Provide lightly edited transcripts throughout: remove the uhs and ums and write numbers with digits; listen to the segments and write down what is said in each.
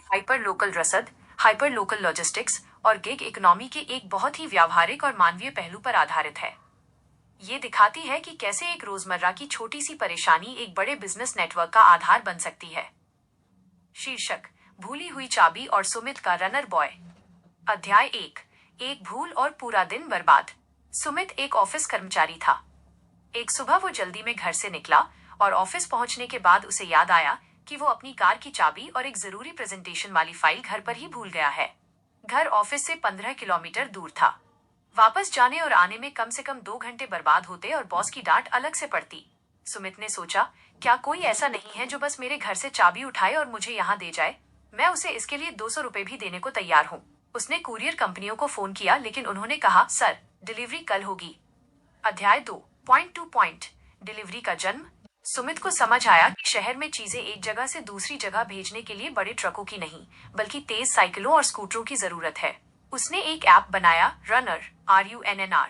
Hyper local रसद, hyper local logistics और gig economy के एक बहुत ही व्यावहारिक और मानवीय पहलू पर आधारित है। ये दिखाती है कि कैसे एक रोजमर्रा की छोटी सी परेशानी एक बड़े बिजनेस नेटवर्क का आधार बन सकती है। शीर्षक: भूली हुई चाबी और सुमित का रनर बॉय। अध्याय 1। एक भूल और पूरा दिन बर्बाद। सुमित एक ऑफिस कर्मचारी था। एक सुबह वो जल्दी में घर से निकला और ऑफिस पहुंचने के बाद उसे याद आया कि वो अपनी कार की चाबी और एक जरूरी प्रेजेंटेशन वाली फाइल घर पर ही भूल गया है। घर ऑफिस से 15 किलोमीटर दूर था। वापस जाने और आने में कम से कम 2 घंटे बर्बाद होते और बॉस की डांट अलग से पड़ती। सुमित ने सोचा, क्या कोई ऐसा नहीं है जो बस मेरे घर से चाबी उठाए और मुझे यहाँ दे जाए? मैं उसे इसके लिए 200 रुपए भी देने को तैयार हूँ। उसने कुरियर कंपनियों को फोन किया, लेकिन उन्होंने कहा, सर, डिलीवरी कल होगी। अध्याय 2। Point two point. डिलीवरी का जन्म। सुमित को समझ आया कि शहर में चीजें एक जगह से दूसरी जगह भेजने के लिए बड़े ट्रकों की नहीं, बल्कि तेज साइकिलों और स्कूटरों की जरूरत है। उसने एक ऐप बनाया, रनर, RUNNR।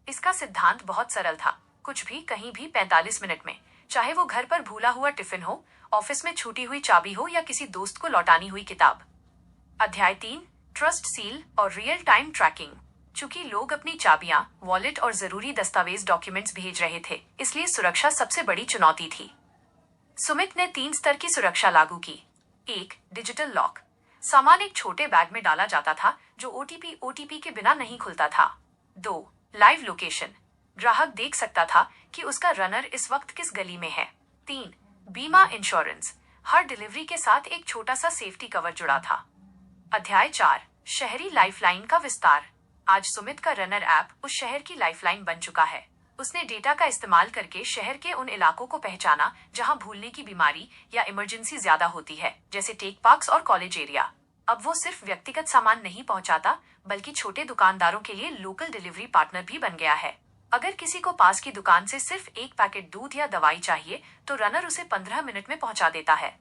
इसका सिद्धांत बहुत सरल था। कुछ भी कहीं भी 45 मिनट में, चाहे वो घर पर भूला हुआ टिफिन हो, ऑफिस में छूटी हुई चाबी हो या किसी दोस्त को लौटानी हुई किताब। अध्याय 3। ट्रस्ट सील और रियल टाइम ट्रैकिंग। चूंकि लोग अपनी चाबियां, वॉलेट और जरूरी दस्तावेज डॉक्यूमेंट्स भेज रहे थे, इसलिए सुरक्षा सबसे बड़ी चुनौती थी। सुमित ने 3 स्तर की सुरक्षा लागू की। 1. Digital lock. सामान एक छोटे बैग में डाला जाता था जो OTP के बिना नहीं खुलता था। 2. Live location. ग्राहक देख सकता था कि उसका रनर इस वक्त किस गली में है। 3. बीमा इंश्योरेंस। हर डिलीवरी के साथ एक छोटा सा सेफ्टी कवर जुड़ा था। अध्याय 4। शहरी लाइफलाइन का विस्तार। आज सुमित का रनर ऐप उस शहर की लाइफलाइन बन चुका है। उसने डेटा का इस्तेमाल करके शहर के उन इलाकों को पहचाना जहां भूलने की बीमारी या इमरजेंसी ज्यादा होती है, जैसे टेक पार्क्स और कॉलेज एरिया। अब वो सिर्फ व्यक्तिगत सामान नहीं पहुंचाता, बल्कि छोटे दुकानदारों के लिए लोकल डिलीवरी पार्टनर भी बन गया है। अगर किसी को पास की दुकान से सिर्फ एक पैकेट दूध या दवाई चाहिए, तो रनर उसे 15 मिनट में पहुंचा देता है।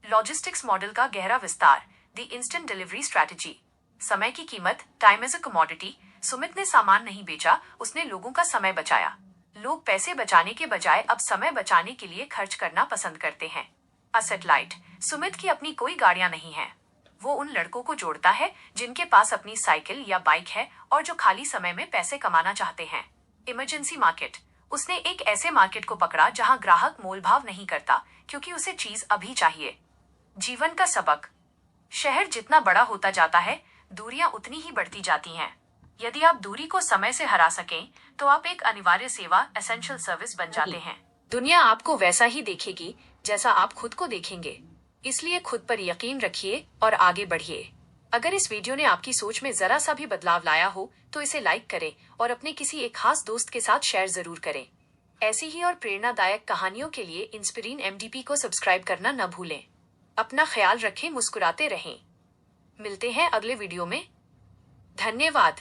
लॉजिस्टिक्स मॉडल का गहरा विस्तार। The instant delivery strategy. समय की कीमत, time as a commodity. Sumit ने सामान नहीं बेचा, उसने लोगों का समय बचाया। लोग पैसे बचाने के बजाय अब समय बचाने के लिए खर्च करना पसंद करते हैं। Asset light. सुमित की अपनी कोई गाड़ियां नहीं हैं। वो उन लड़कों को जोड़ता है जिनके पास अपनी साइकिल या बाइक है और जो खाली समय में पैसे कमाना चाहते हैं। Emergency market. उसने एक ऐसे मार्केट को पकड़ा जहां ग्राहक मोलभाव नहीं करता, क्योंकि उसे चीज अभी चाहिए। जीवन का सबक। शहर जितना बड़ा होता जाता है, दूरियां उतनी ही बढ़ती जाती हैं। यदि आप दूरी को समय से हरा सकें, तो आप एक अनिवार्य सेवा, एसेंशियल सर्विस बन जाते हैं। दुनिया आपको वैसा ही देखेगी जैसा आप खुद को देखेंगे। इसलिए खुद पर यकीन रखिए और आगे बढ़िए। अगर इस वीडियो ने आपकी सोच में जरा सा भी बदलाव लाया हो, तो इसे लाइक करें और अपने किसी एक खास दोस्त के साथ शेयर जरूर करें। ऐसी ही और प्रेरणादायक कहानियों के लिए इंस्पिरिन MDP को सब्सक्राइब करना न भूलें। अपना ख्याल रखें, मुस्कुराते रहें। मिलते हैं अगले वीडियो में। धन्यवाद।